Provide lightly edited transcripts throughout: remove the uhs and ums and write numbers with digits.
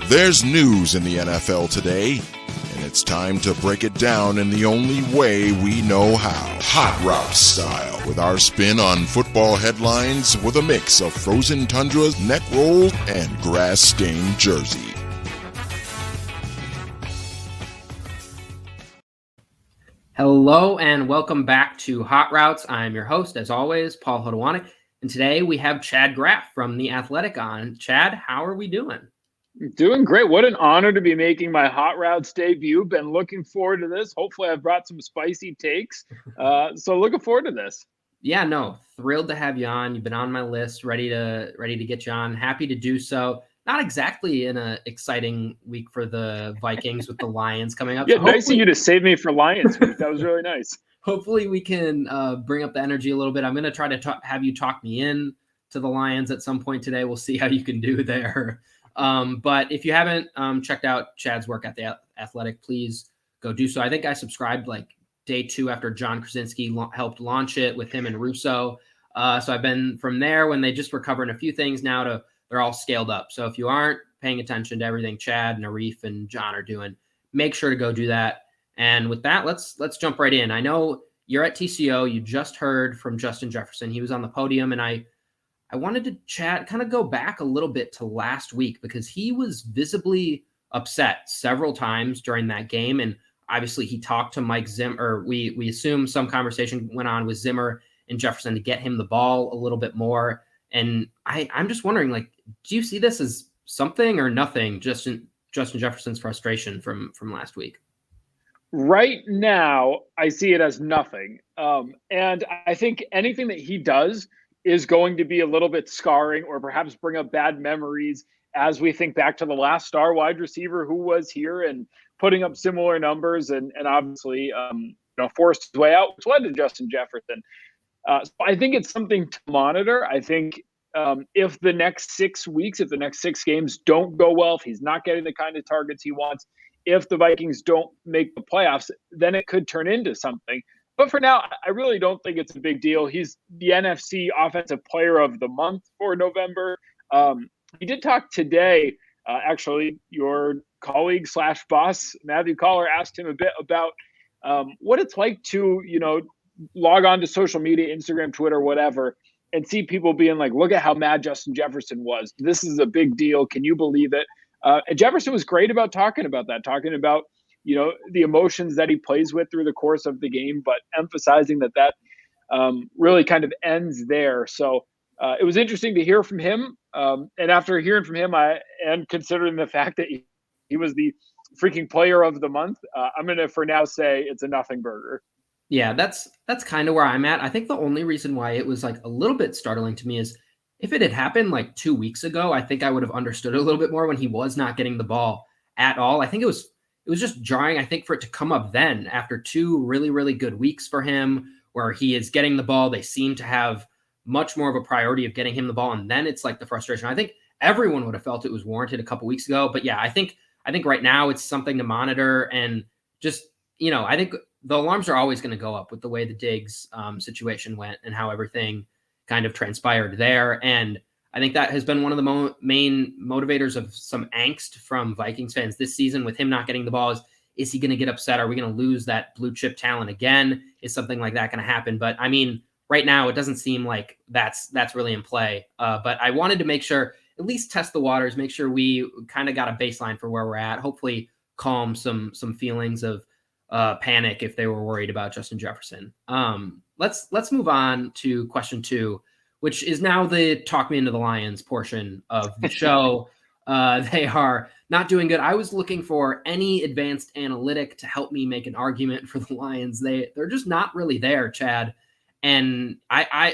There's news in the NFL today, and it's time to break it down in the only way we know how. Hot Route style, with our spin on football headlines with a mix of frozen tundras, neck rolls, and grass-stained jersey. Hello and welcome back to Hot Routes. I'm your host, as always, Paul Hodowanic, and today we have Chad Graff from The Athletic on. Chad, how are we doing? Doing great. What an honor to be making my Hot Routes debut. Been looking forward to this. Hopefully I've brought some spicy takes. So looking forward to this. Yeah, no, thrilled to have you on. You've been on my list, ready to get you on. Happy to do so. Not exactly in an exciting week for the Vikings with the Lions coming up. Yeah, so nice of you to save me for Lions week. That was really nice. Hopefully we can bring up the energy a little bit. I'm going to try to have you talk me in to the Lions at some point today. We'll see how you can do there. But if you haven't checked out Chad's work at The Athletic, please go do so. I think I subscribed like day 2 after John Krasinski helped launch it with him and Russo. So I've been from there when they just were covering a few things now to they're all scaled up. So if you aren't paying attention to everything Chad, Narif, and John are doing, make sure to go do that. And with that, let's jump right in. I know you're at TCO. You just heard from Justin Jefferson. He was on the podium, and I wanted to chat, kind of go back a little bit to last week because he was visibly upset several times during that game. And obviously he talked to Mike Zimmer, or we assume some conversation went on with Zimmer and Jefferson to get him the ball a little bit more. And I'm just wondering, like, do you see this as something or nothing, Justin Jefferson's frustration from last week? Right now, I see it as nothing. And I think anything that he does is going to be a little bit scarring or perhaps bring up bad memories as we think back to the last star wide receiver who was here and putting up similar numbers and obviously forced his way out, which led to Justin Jefferson. So I think it's something to monitor. I think if the next 6 weeks, if the next 6 games don't go well, if he's not getting the kind of targets he wants, if the Vikings don't make the playoffs, then it could turn into something. But for now, I really don't think it's a big deal. He's the NFC Offensive Player of the Month for November. He did talk today. Actually, your colleague / boss, Matthew Collar, asked him a bit about what it's like to, log on to social media, Instagram, Twitter, whatever, and see people being like, look at how mad Justin Jefferson was. This is a big deal. Can you believe it? And Jefferson was great about talking about that, talking about the emotions that he plays with through the course of the game, but emphasizing that really kind of ends there. So it was interesting to hear from him. And after hearing from him, and considering the fact that he was the freaking player of the month, I'm going to, for now, say it's a nothing burger. Yeah, that's kind of where I'm at. I think the only reason why it was like a little bit startling to me is if it had happened like 2 weeks ago, I think I would have understood a little bit more when he was not getting the ball at all. I think it was just jarring, I think, for it to come up then after 2 really, really good weeks for him where he is getting the ball. They seem to have much more of a priority of getting him the ball. And then it's like the frustration. I think everyone would have felt it was warranted a couple weeks ago. But yeah, I think right now it's something to monitor and just, I think the alarms are always going to go up with the way the Diggs situation went and how everything kind of transpired there. And I think that has been one of the main motivators of some angst from Vikings fans this season with him not getting the ball. Is he going to get upset? Are we going to lose that blue chip talent again? Is something like that going to happen? But I mean, right now it doesn't seem like that's really in play. But I wanted to make sure, at least test the waters, make sure we kind of got a baseline for where we're at. Hopefully calm some feelings of panic if they were worried about Justin Jefferson. Let's move on to question 2, which is now the talk me into the Lions portion of the show. They are not doing good. I was looking for any advanced analytic to help me make an argument for the Lions. They're just not really there, Chad. And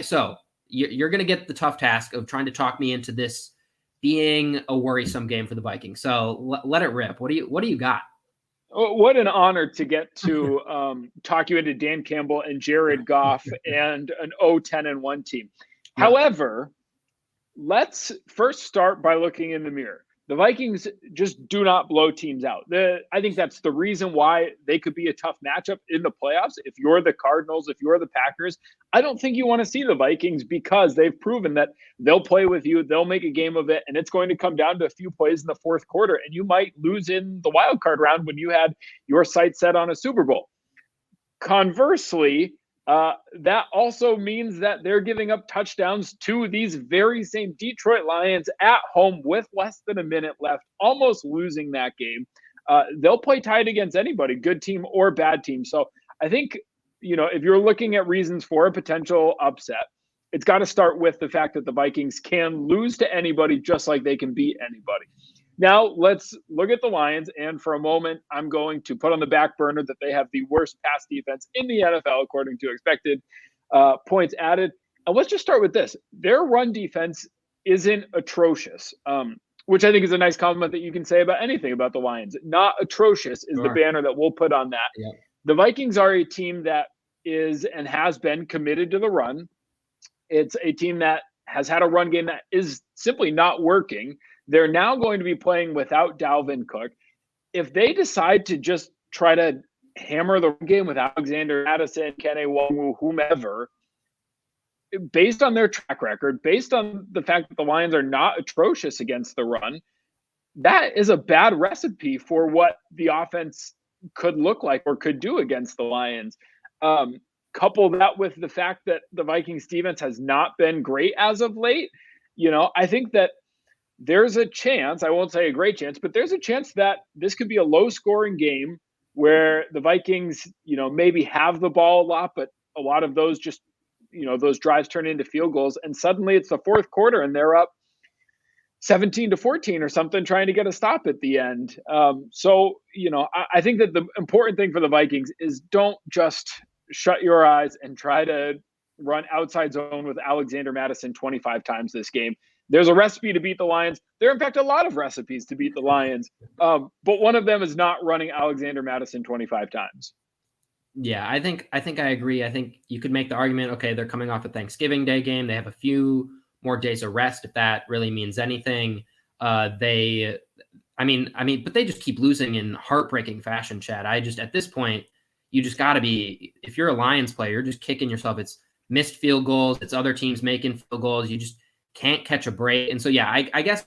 so you're going to get the tough task of trying to talk me into this being a worrisome game for the Vikings. So let it rip. What do you got? What an honor to get to talk you into Dan Campbell and Jared Goff and an 0-10-1 team. Yeah. However, let's first start by looking in the mirror. The Vikings just do not blow teams out. I think that's the reason why they could be a tough matchup in the playoffs. If you're the Cardinals, if you're the Packers, I don't think you want to see the Vikings because they've proven that they'll play with you, they'll make a game of it, and it's going to come down to a few plays in the fourth quarter, and you might lose in the wild card round when you had your sights set on a Super Bowl. Conversely, that also means that they're giving up touchdowns to these very same Detroit Lions at home with less than a minute left, almost losing that game. They'll play tight against anybody, good team or bad team. So I think, if you're looking at reasons for a potential upset, it's got to start with the fact that the Vikings can lose to anybody just like they can beat anybody. Now, let's look at the Lions, and for a moment, I'm going to put on the back burner that they have the worst pass defense in the NFL, according to expected points added. And let's just start with this. Their run defense isn't atrocious, which I think is a nice compliment that you can say about anything about the Lions. Not atrocious is the banner that we'll put on that. Yeah. The Vikings are a team that is and has been committed to the run. It's a team that has had a run game that is simply not working. They're now going to be playing without Dalvin Cook. If they decide to just try to hammer the game with Alexander Mattison, Kene Nwangwu, whomever, based on their track record, based on the fact that the Lions are not atrocious against the run, that is a bad recipe for what the offense could look like or could do against the Lions. Couple that with the fact that the Vikings defense has not been great as of late. I think that there's a chance, I won't say a great chance, but there's a chance that this could be a low-scoring game where the Vikings, maybe have the ball a lot, but a lot of those just, those drives turn into field goals, and suddenly it's the fourth quarter and they're up 17-14 or something, trying to get a stop at the end. So, I think that the important thing for the Vikings is don't just shut your eyes and try to run outside zone with Alexander Mattison 25 times this game. There's a recipe to beat the Lions. There are, in fact, a lot of recipes to beat the Lions. But one of them is not running Alexander Mattison 25 times. Yeah, I think I agree. I think you could make the argument, okay, they're coming off a Thanksgiving Day game. They have a few more days of rest, if that really means anything. But they just keep losing in heartbreaking fashion, Chad. At this point, you just got to be, if you're a Lions player, you're just kicking yourself. It's missed field goals. It's other teams making field goals. You just can't catch a break. And so, yeah, I guess,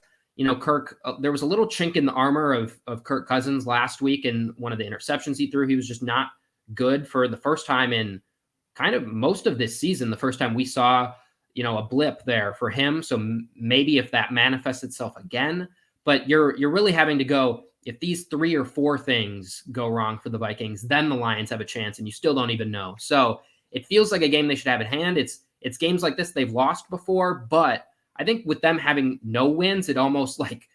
Kirk, there was a little chink in the armor of Kirk Cousins last week in one of the interceptions he threw. He was just not good for the first time in kind of most of this season. The first time we saw, a blip there for him. So maybe if that manifests itself again, but you're really having to go, if these 3 or 4 things go wrong for the Vikings, then the Lions have a chance and you still don't even know. So it feels like a game they should have at hand. It's games like this they've lost before, but I think with them having no wins, it almost like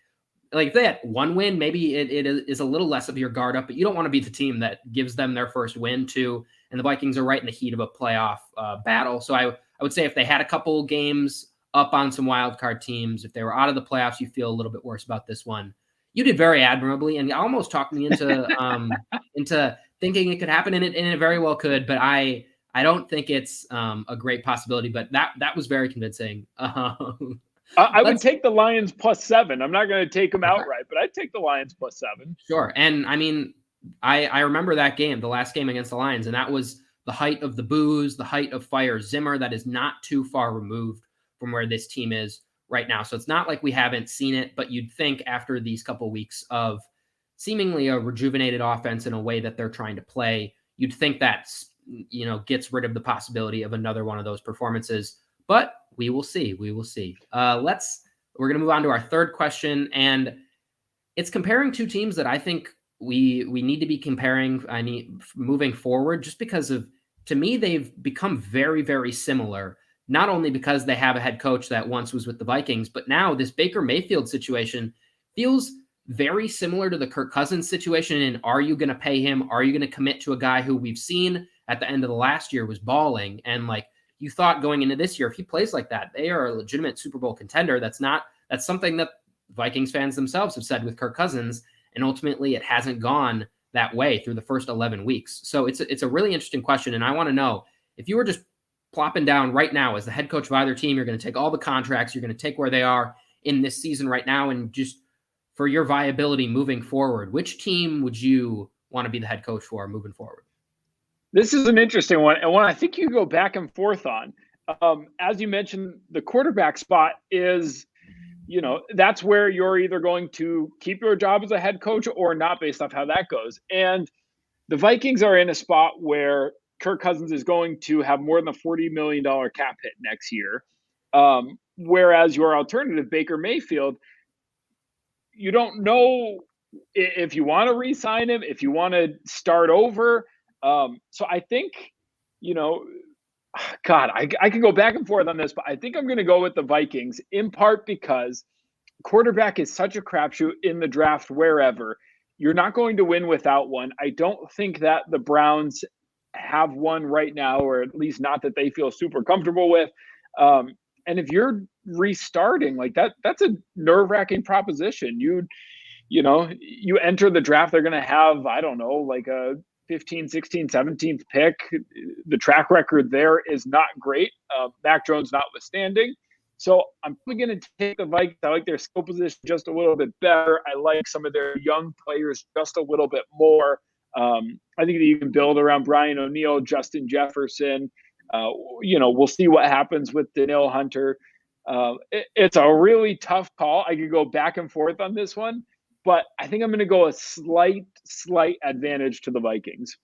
if they had one win, maybe it is a little less of your guard up, but you don't want to be the team that gives them their first win too. And the Vikings are right in the heat of a playoff battle. So I would say if they had a couple games up on some wild card teams, if they were out of the playoffs, you feel a little bit worse about this one. You did very admirably and almost talked me into thinking it could happen, and it very well could, but I don't think it's a great possibility, but that was very convincing. I would take the Lions +7. I'm not going to take them outright, but I'd take the Lions +7. Sure. And I remember that game, the last game against the Lions, and that was the height of the boos, the height of fire Zimmer. That is not too far removed from where this team is right now. So it's not like we haven't seen it, but you'd think after these couple weeks of seemingly a rejuvenated offense in a way that they're trying to play, you'd think that's, gets rid of the possibility of another one of those performances, but we will see. We will see. We're going to move on to our third question, and it's comparing 2 teams that I think we need to be comparing moving forward, just because to me, they've become very, very similar, not only because they have a head coach that once was with the Vikings, but now this Baker Mayfield situation feels very similar to the Kirk Cousins situation. And are you going to pay him? Are you going to commit to a guy who we've seen at the end of the last year was balling? And you thought going into this year, if he plays like that, they are a legitimate Super Bowl contender. That's something that Vikings fans themselves have said with Kirk Cousins. And ultimately it hasn't gone that way through the first 11 weeks. So it's a really interesting question. And I want to know, if you were just plopping down right now as the head coach of either team, you're going to take all the contracts, you're going to take where they are in this season right now and just for your viability moving forward, which team would you want to be the head coach for moving forward? This is an interesting one, and one I think you go back and forth on. As you mentioned, the quarterback spot is, that's where you're either going to keep your job as a head coach or not based off how that goes. And the Vikings are in a spot where Kirk Cousins is going to have more than a $40 million cap hit next year. Whereas your alternative, Baker Mayfield, you don't know if you want to re-sign him, if you want to start over. So I think, God, I can go back and forth on this, but I think I'm going to go with the Vikings, in part because quarterback is such a crapshoot in the draft wherever. You're not going to win without one. I don't think that the Browns have one right now, or at least not that they feel super comfortable with. And if you're restarting like that, that's a nerve-wracking proposition. You enter the draft, they're going to have, I don't know, like a 15, 16, 17th pick. The track record there is not great. Mac Jones notwithstanding. So I'm probably going to take the Vikings. I like their skill position just a little bit better. I like some of their young players just a little bit more. I think that you can build around Brian O'Neill, Justin Jefferson. We'll see what happens with Danielle Hunter. It's a really tough call. I could go back and forth on this one, but I think I'm going to go a slight advantage to the Vikings.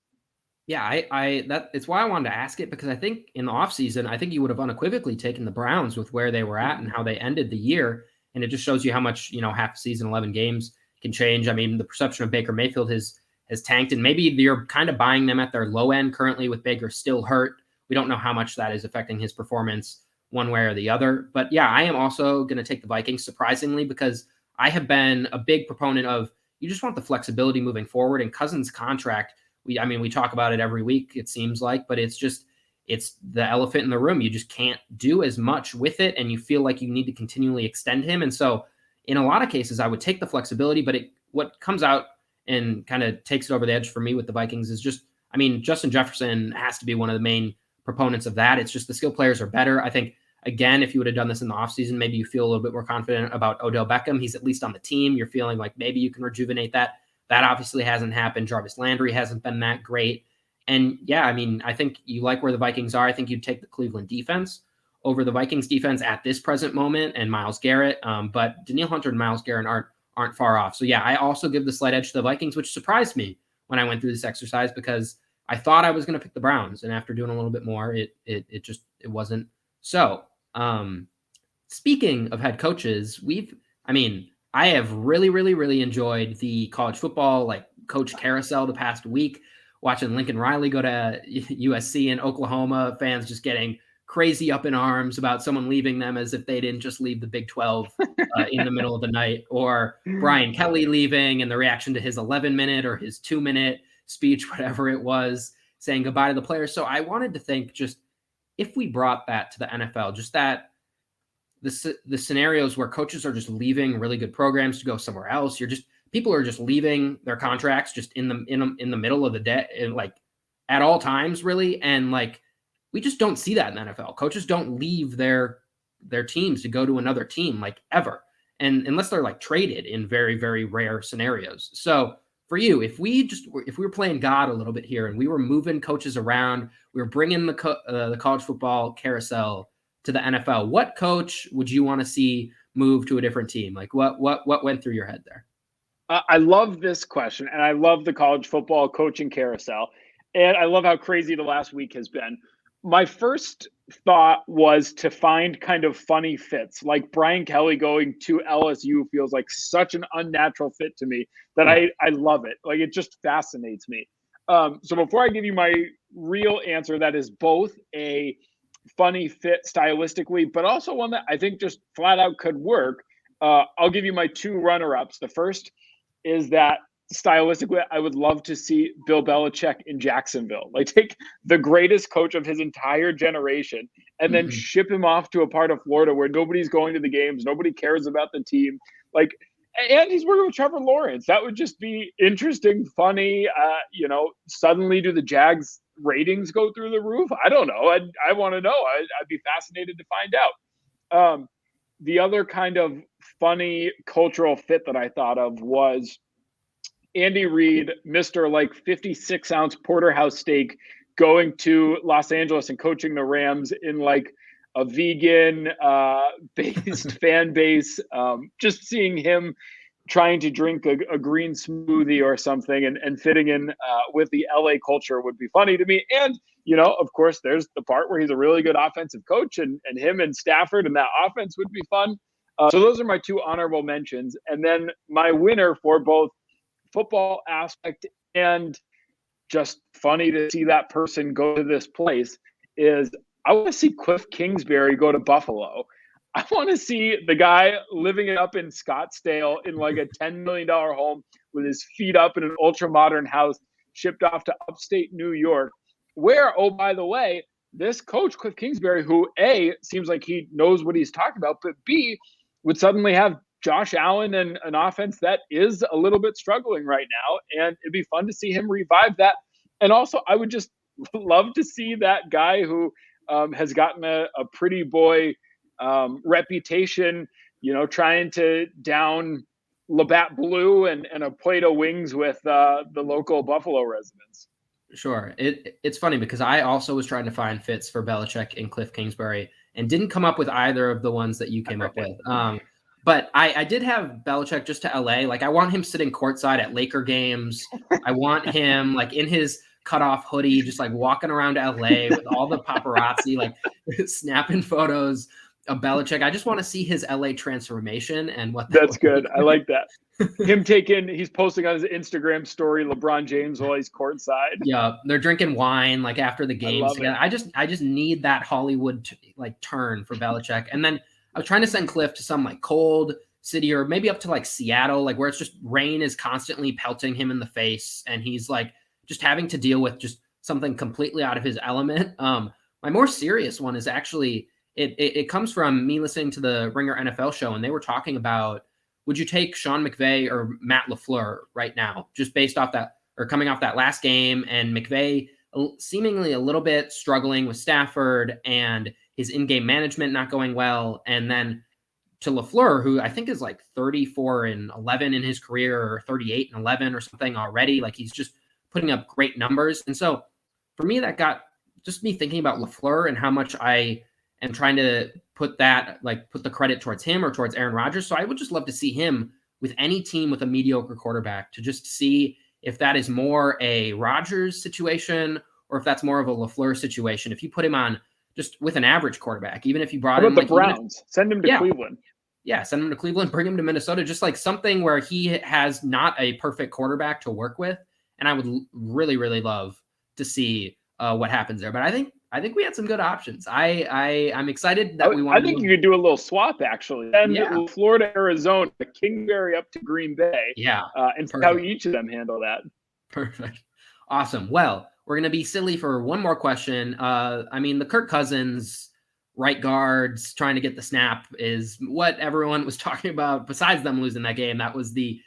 Yeah, it's why I wanted to ask it, because I think in the offseason, I think you would have unequivocally taken the Browns with where they were at and how they ended the year. And it just shows you how much, half a season, 11 games can change. I mean, the perception of Baker Mayfield has tanked, and maybe you're kind of buying them at their low end currently with Baker still hurt. We don't know how much that is affecting his performance one way or the other. But yeah, I am also going to take the Vikings, surprisingly, because I have been a big proponent of, you just want the flexibility moving forward. And Cousins' contract, we talk about it every week, it seems like, but it's the elephant in the room. You just can't do as much with it, and you feel like you need to continually extend him. And so in a lot of cases, I would take the flexibility, but what comes out and kind of takes it over the edge for me with the Vikings is just, Justin Jefferson has to be one of the main proponents of that. It's just the skill players are better. I think, again, if you would have done this in the offseason, maybe you feel a little bit more confident about Odell Beckham. He's at least on the team. You're feeling like maybe you can rejuvenate that. That obviously hasn't happened. Jarvis Landry hasn't been that great. And yeah, I think you like where the Vikings are. I think you'd take the Cleveland defense over the Vikings defense at this present moment, and Myles Garrett. But Danielle Hunter and Myles Garrett aren't far off. So yeah, I also give the slight edge to the Vikings, which surprised me when I went through this exercise, because I thought I was going to pick the Browns, and after doing a little bit more, it wasn't so. Speaking of head coaches, I have really, really, really enjoyed the college football coach carousel the past week, watching Lincoln Riley go to USC and Oklahoma, fans just getting crazy up in arms about someone leaving them as if they didn't just leave the Big 12 in the middle of the night, or Brian Kelly leaving and the reaction to his 11-minute or his 2-minute speech, whatever it was, saying goodbye to the players. So I wanted to think, just if we brought that to the NFL, just that the scenarios where coaches are just leaving really good programs to go somewhere else. People are just leaving their contracts just in the middle of the day, at all times, really. And we just don't see that in the NFL. Coaches don't leave their teams to go to another team ever. And unless they're traded in very, very rare scenarios. So for you, if we were playing God a little bit here and we were moving coaches around, we were bringing the college football carousel to the NFL, what coach would you want to see move to a different team? What went through your head there? I love this question, and I love the college football coaching carousel, and I love how crazy the last week has been. My first thought was to find kind of funny fits, like Brian Kelly going to LSU feels like such an unnatural fit to me that I love it. It just fascinates me. So before I give you my real answer, that is both a funny fit stylistically, but also one that I think just flat out could work. I'll give you my two runner-ups. The first is that stylistically, I would love to see Bill Belichick in Jacksonville. Take the greatest coach of his entire generation and then ship him off to a part of Florida where nobody's going to the games, nobody cares about the team. And he's working with Trevor Lawrence. That would just be interesting, funny. Suddenly do the Jags ratings go through the roof? I don't know. I want to know. I'd be fascinated to find out. The other kind of funny cultural fit that I thought of was Andy Reid, Mr. like 56-ounce porterhouse steak, going to Los Angeles and coaching the Rams in like a vegan based fan base. Just seeing him trying to drink a green smoothie or something and fitting in with the LA culture would be funny to me. And, of course, there's the part where he's a really good offensive coach, and him and Stafford and that offense would be fun. So those are my two honorable mentions. And then my winner for both football aspect and just funny to see that person go to this place is I want to see Cliff Kingsbury go to Buffalo. I want to see the guy living it up in Scottsdale in like a $10 million home with his feet up in an ultra modern house shipped off to upstate New York, where, oh, by the way, this coach, Cliff Kingsbury, who A, seems like he knows what he's talking about, but B, would suddenly have Josh Allen and an offense that is a little bit struggling right now. And it'd be fun to see him revive that. And also, I would just love to see that guy who has gotten a pretty boy reputation, trying to down Labatt Blue and a plate of wings with the local Buffalo residents. Sure. It's funny because I also was trying to find fits for Belichick and Cliff Kingsbury and didn't come up with either of the ones that you came up with. But I did have Belichick just to LA. Like, I want him sitting courtside at Laker games. I want him like in his cutoff hoodie, just like walking around LA with all the paparazzi, like snapping photos of Belichick. I just want to see his LA transformation and what that's good. I like that. He's posting on his Instagram story, LeBron James while he's courtside. Yeah. They're drinking wine like after the games. I just need that Hollywood turn for Belichick. And then I was trying to send Cliff to some like cold city or maybe up to like Seattle, like where it's just rain is constantly pelting him in the face. And he's like just having to deal with just something completely out of his element. My more serious one is actually, it comes from me listening to the Ringer NFL show, and they were talking about, would you take Sean McVay or Matt LaFleur right now, just based off that, or coming off that last game, and McVay seemingly a little bit struggling with Stafford and his in-game management not going well, and then to LaFleur, who I think is like 34-11 in his career, or 38-11 or something already. Like, he's just putting up great numbers. And so for me, that got just me thinking about LaFleur and how much I am trying to put the credit towards him or towards Aaron Rodgers. So I would just love to see him with any team with a mediocre quarterback, to just see if that is more a Rodgers situation or if that's more of a LaFleur situation. If you put him on just with an average quarterback, even if you brought him the Browns, send him to Cleveland. Yeah, send him to Cleveland, bring him to Minnesota, just like something where he has not a perfect quarterback to work with. And I would really, really love to see what happens there. But I think we had some good options. I'm excited that we want. I think you could do a little swap actually. And Florida, Arizona, Kingsbury up to Green Bay. Yeah, and see how each of them handle that. Perfect, awesome. Well, we're gonna be silly for one more question. The Kirk Cousins right guards trying to get the snap is what everyone was talking about. Besides them losing that game, that was the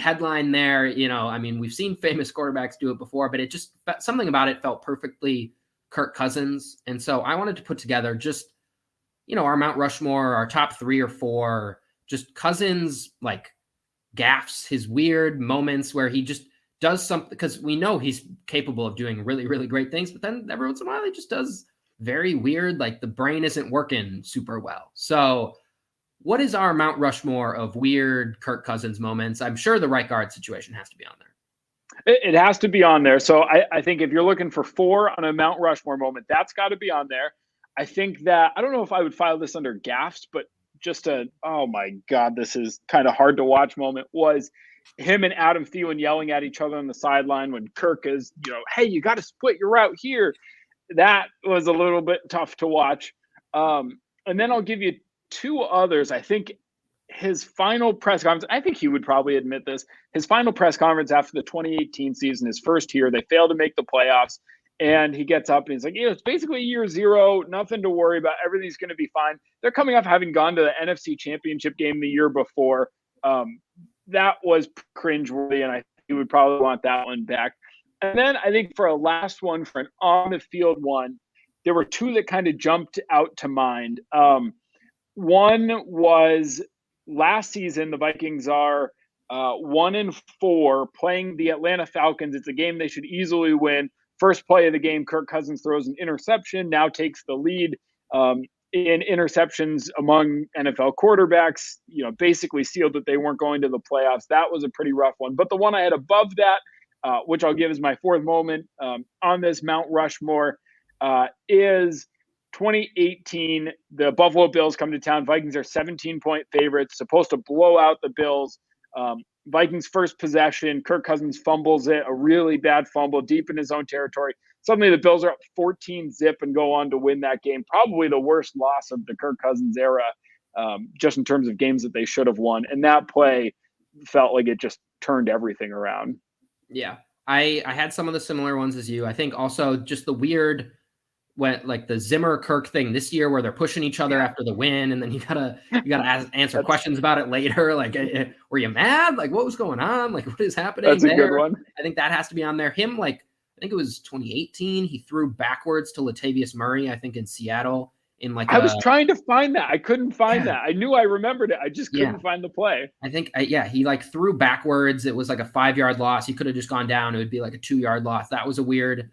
headline there. We've seen famous quarterbacks do it before, but it just, something about it felt perfectly Kirk Cousins. And so I wanted to put together just, our Mount Rushmore, our top 3 or 4, just Cousins, like gaffes, his weird moments where he just does something, because we know he's capable of doing really, really great things, but then every once in a while he just does very weird, like the brain isn't working super well. So what is our Mount Rushmore of weird Kirk Cousins moments? I'm sure the right guard situation has to be on there. It has to be on there. So I think if you're looking for 4 on a Mount Rushmore moment, that's got to be on there. I think that, I don't know if I would file this under gaffes, but just oh my God, this is kind of hard to watch moment was him and Adam Thielen yelling at each other on the sideline when Kirk is, hey, you got to split your route here. That was a little bit tough to watch. And then I'll give you 2 others. I think his final press conference, I think he would probably admit this, his final press conference after the 2018 season, his first year, they failed to make the playoffs, and he gets up and he's like, it's basically year 0, nothing to worry about, everything's going to be fine. They're coming off having gone to the NFC Championship game the year before. That was cringeworthy, and I think he would probably want that one back. And then I think for a last one, for an on-the-field one, there were 2 that kind of jumped out to mind. One was last season, the Vikings are 1-4 playing the Atlanta Falcons. It's a game they should easily win. First play of the game, Kirk Cousins throws an interception, now takes the lead in interceptions among NFL quarterbacks, basically sealed that they weren't going to the playoffs. That was a pretty rough one. But the one I had above that, which I'll give as my fourth moment on this Mount Rushmore, is 2018. The Buffalo Bills come to town. Vikings are 17-point favorites, supposed to blow out the Bills. Vikings first possession, Kirk Cousins fumbles it, a really bad fumble deep in his own territory. Suddenly the Bills are up 14-0 and go on to win that game. Probably the worst loss of the Kirk Cousins era, just in terms of games that they should have won. And that play felt like it just turned everything around. Yeah, I had some of the similar ones as you. I think also just the weird, like the Zimmer Kirk thing this year, where they're pushing each other after the win, and then you gotta answer questions about it later. Like, were you mad? Like, what was going on? Like, what is happening? That's a good one. I think that has to be on there. Him, like, I think it was 2018. He threw backwards to Latavius Murray, I think in Seattle. I was trying to find that. I couldn't find that. I knew I remembered it. I just couldn't find the play. I think, he like threw backwards. It was like a 5-yard loss. He could have just gone down. It would be like a 2-yard loss. That was a weird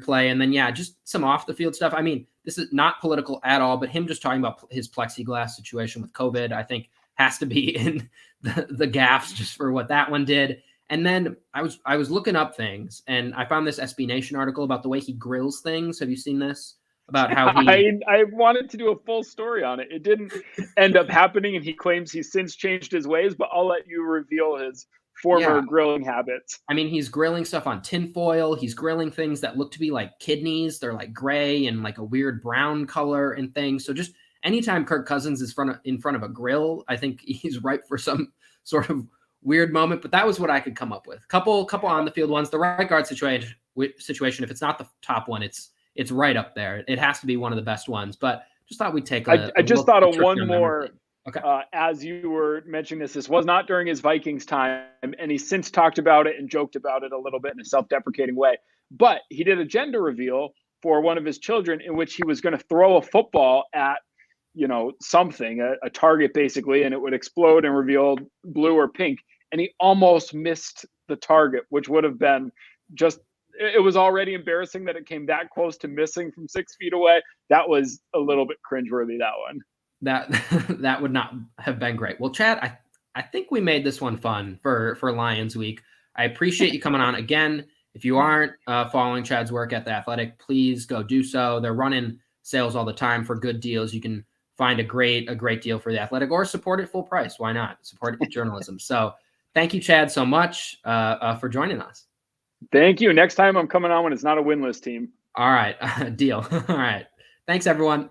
play. And then, just some off the field stuff. I mean, this is not political at all, but him just talking about his plexiglass situation with COVID, I think has to be in the gaffes just for what that one did. And then I was looking up things, and I found this SB Nation article about the way he grills things. Have you seen this? About how I wanted to do a full story on it. It didn't end up happening, and he claims he's since changed his ways, but I'll let you reveal his former grilling habits. I mean, he's grilling stuff on tinfoil. He's grilling things that look to be like kidneys. They're like gray and like a weird brown color and things. So just anytime Kirk Cousins is in front of a grill, I think he's ripe for some sort of weird moment. But that was what I could come up with. Couple on the field ones. The right guard situation, if it's not the top one, it's right up there. It has to be one of the best ones. But just thought we'd take I just thought of one more. Okay. As you were mentioning this was not during his Vikings time, and he's since talked about it and joked about it a little bit in a self-deprecating way. But he did a gender reveal for one of his children in which he was going to throw a football at, something, a target basically, and it would explode and reveal blue or pink. And he almost missed the target, which would have been it was already embarrassing that it came that close to missing from 6 feet away. That was a little bit cringeworthy, that one. That would not have been great. Well, Chad, I think we made this one fun for Lions Week. I appreciate you coming on again. If you aren't following Chad's work at The Athletic, please go do so. They're running sales all the time for good deals. You can find a great deal for The Athletic, or support it full price. Why not? Support journalism. So thank you, Chad, so much for joining us. Thank you. Next time I'm coming on when it's not a winless team. All right. Deal. All right. Thanks, everyone.